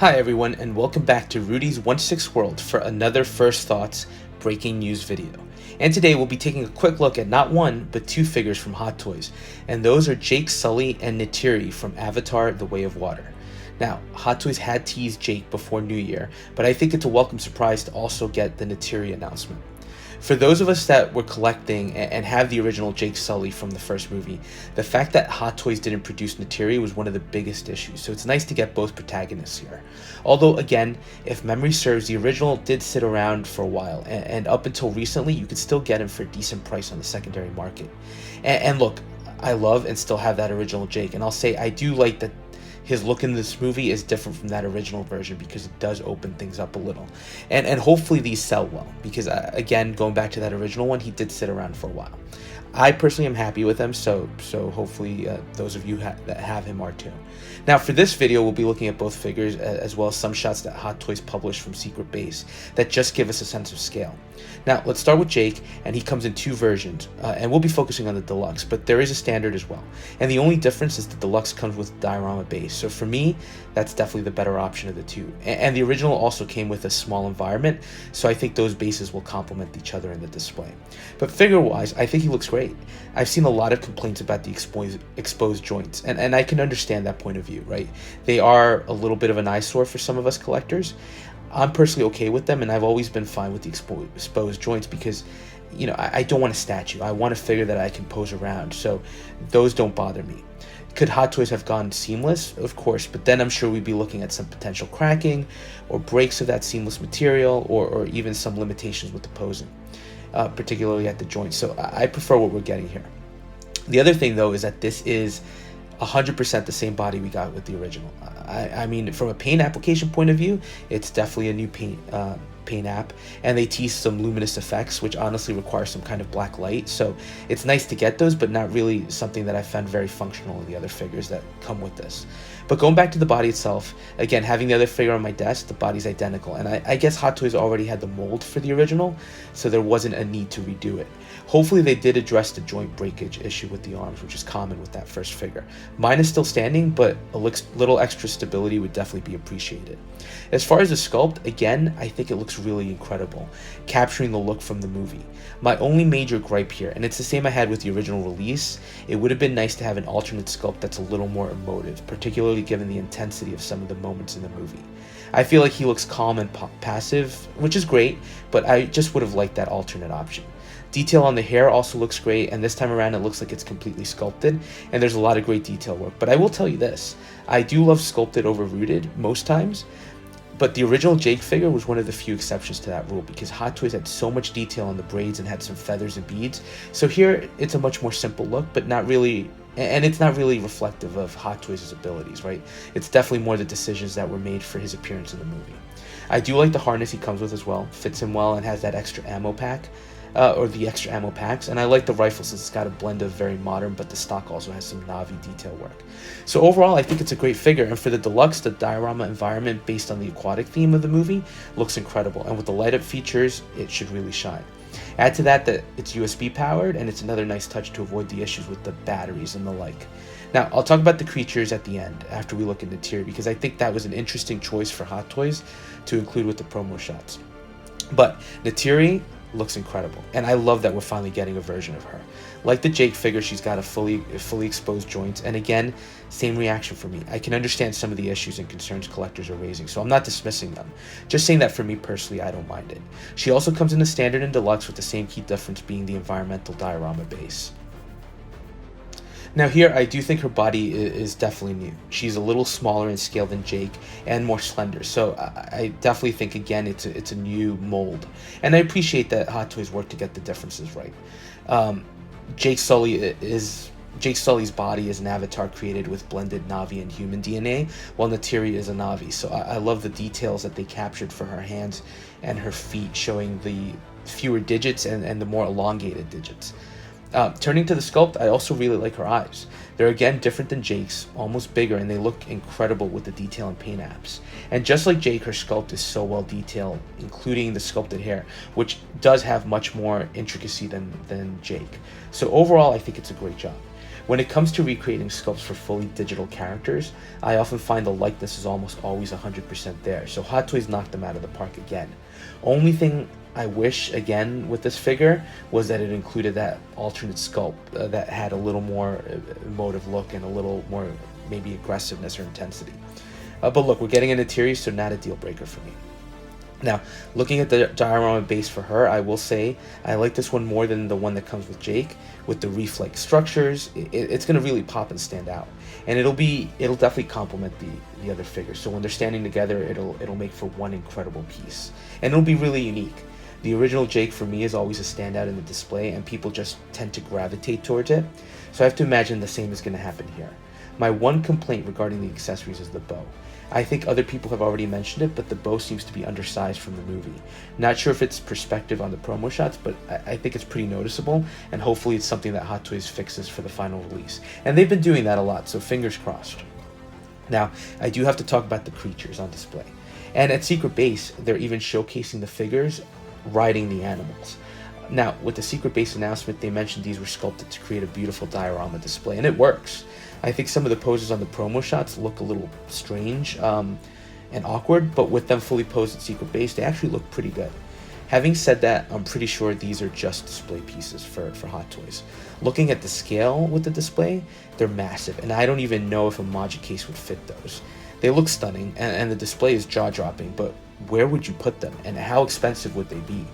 Hi everyone, and welcome back to Rudy's 1/6 World for another First Thoughts breaking news video. And today we'll be taking a quick look at not one, but two figures from Hot Toys, and those are Jake Sully and Neytiri from Avatar: The Way of Water. Now, Hot Toys had teased Jake before New Year, but I think it's a welcome surprise to also get the Neytiri announcement. For those of us that were collecting and have the original Jake Sully from the first movie, the fact that Hot Toys didn't produce Neytiri was one of the biggest issues, so it's nice to get both protagonists here. Although, again, if memory serves, the original did sit around for a while, and up until recently, you could still get him for a decent price on the secondary market. And look, I love and still have that original Jake, and I'll say I do like that his look in this movie is different from that original version because it does open things up a little. And hopefully these sell well because, again, going back to that original one, he did sit around for a while. I personally am happy with him, so hopefully those of you that have him are too. Now for this video, we'll be looking at both figures as well as some shots that Hot Toys published from Secret Base that just give us a sense of scale. Now let's start with Jake, and he comes in two versions, and we'll be focusing on the deluxe, but there is a standard as well. And the only difference is the deluxe comes with diorama base, so for me, that's definitely the better option of the two. And the original also came with a small environment, so I think those bases will complement each other in the display. But figure-wise, I think he looks great. I've seen a lot of complaints about the exposed joints, and I can understand that point of view, right? They are a little bit of an eyesore for some of us collectors. I'm personally okay with them, and I've always been fine with the exposed joints because, you know, I don't want a statue. I want a figure that I can pose around, so those don't bother me. Could Hot Toys have gone seamless? Of course, but then I'm sure we'd be looking at some potential cracking or breaks of that seamless material, or even some limitations with the posing, particularly at the joints. So I prefer what we're getting here. The other thing, though, is that this is 100% the same body we got with the original. I mean, from a paint application point of view, it's definitely a new paint app, and they tease some luminous effects, which honestly require some kind of black light, so it's nice to get those, but not really something that I found very functional in the other figures that come with this. But going back to the body itself, again, having the other figure on my desk, the body's identical, and I guess Hot Toys already had the mold for the original, so there wasn't a need to redo it. Hopefully they did address the joint breakage issue with the arms, which is common with that first figure. Mine is still standing, but a little extra stability would definitely be appreciated. As far as the sculpt, again, I think it looks really incredible, capturing the look from the movie. My only major gripe here, and it's the same I had with the original release, it would have been nice to have an alternate sculpt that's a little more emotive, particularly given the intensity of some of the moments in the movie. I feel like he looks calm and passive, which is great, but I just would have liked that alternate option. Detail on the hair also looks great, and this time around it looks like it's completely sculpted, and there's a lot of great detail work. But I will tell you this, I do love sculpted over rooted most times, but the original Jake figure was one of the few exceptions to that rule because Hot Toys had so much detail on the braids and had some feathers and beads. So here it's a much more simple look, but not really, and it's not really reflective of Hot Toys' abilities, right? It's definitely more the decisions that were made for his appearance in the movie. I do like the harness he comes with as well, fits him well and has that extra ammo pack. Or the extra ammo packs, and I like the rifle since it's got a blend of very modern, but the stock also has some Na'vi detail work. So overall, I think it's a great figure, and for the deluxe, the diorama environment based on the aquatic theme of the movie looks incredible, and with the light up features, it should really shine. Add to that it's USB powered, and it's another nice touch to avoid the issues with the batteries and the like. Now, I'll talk about the creatures at the end after we look at Neytiri, because I think that was an interesting choice for Hot Toys to include with the promo shots. But Neytiri looks incredible, and I love that we're finally getting a version of her. Like the Jake figure, she's got a fully exposed joints, and again, same reaction for me. I can understand some of the issues and concerns collectors are raising, so I'm not dismissing them. Just saying that for me personally, I don't mind it. She also comes in the standard and deluxe with the same key difference being the environmental diorama base. Now here, I do think her body is definitely new. She's a little smaller in scale than Jake and more slender, so I definitely think, again, it's a new mold. And I appreciate that Hot Toys worked to get the differences right. Jake Sully's body is an avatar created with blended Na'vi and human DNA, while Neytiri is a Na'vi, so I love the details that they captured for her hands and her feet, showing the fewer digits and the more elongated digits. Turning to the sculpt, I also really like her eyes. They're again different than Jake's, almost bigger, and they look incredible with the detail and paint apps. And just like Jake, her sculpt is so well detailed, including the sculpted hair, which does have much more intricacy than Jake. So overall, I think it's a great job. When it comes to recreating sculpts for fully digital characters, I often find the likeness is almost always 100% there, so Hot Toys knocked them out of the park again. Only thing I wish, again, with this figure, was that it included that alternate sculpt that had a little more emotive look and a little more, maybe, aggressiveness or intensity. But look, we're getting a Neytiri, so not a deal breaker for me. Now, looking at the diorama base for her, I will say I like this one more than the one that comes with Jake. With the reef-like structures, it's going to really pop and stand out, and it'll definitely complement the other figures. So when they're standing together, it'll make for one incredible piece, and it'll be really unique. The original Jake for me is always a standout in the display, and people just tend to gravitate towards it. So I have to imagine the same is going to happen here. My one complaint regarding the accessories is the bow. I think other people have already mentioned it, but the bow seems to be undersized from the movie. Not sure if it's perspective on the promo shots, but I think it's pretty noticeable, and hopefully it's something that Hot Toys fixes for the final release. And they've been doing that a lot, so fingers crossed. Now, I do have to talk about the creatures on display. And at Secret Base, they're even showcasing the figures riding the animals. Now, with the Secret Base announcement, they mentioned these were sculpted to create a beautiful diorama display, and it works. I think some of the poses on the promo shots look a little strange and awkward, but with them fully posed at Secret Base, they actually look pretty good. Having said that, I'm pretty sure these are just display pieces for Hot Toys. Looking at the scale with the display, they're massive, and I don't even know if a Magic case would fit those. They look stunning, and the display is jaw-dropping, but where would you put them, and how expensive would they be?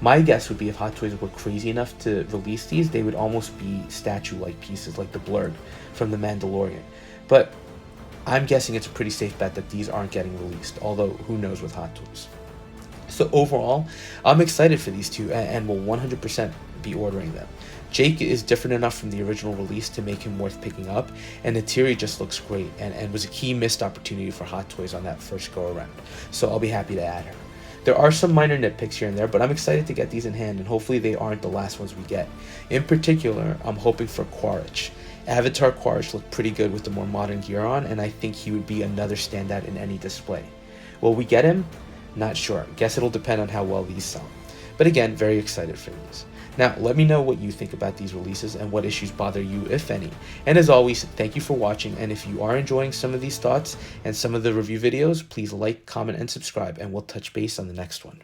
My guess would be if Hot Toys were crazy enough to release these, they would almost be statue-like pieces like the Blurg from The Mandalorian. But I'm guessing it's a pretty safe bet that these aren't getting released, although who knows with Hot Toys. So overall, I'm excited for these two and will 100% be ordering them. Jake is different enough from the original release to make him worth picking up, and Neytiri just looks great and was a key missed opportunity for Hot Toys on that first go-around, so I'll be happy to add her. There are some minor nitpicks here and there, but I'm excited to get these in hand, and hopefully they aren't the last ones we get. In particular, I'm hoping for Quaritch. Avatar Quaritch looked pretty good with the more modern gear on, and I think he would be another standout in any display. Will we get him? Not sure. Guess it'll depend on how well these sell. But again, very excited for these. Now, let me know what you think about these releases and what issues bother you, if any. And as always, thank you for watching, and if you are enjoying some of these thoughts and some of the review videos, please like, comment, and subscribe, and we'll touch base on the next one.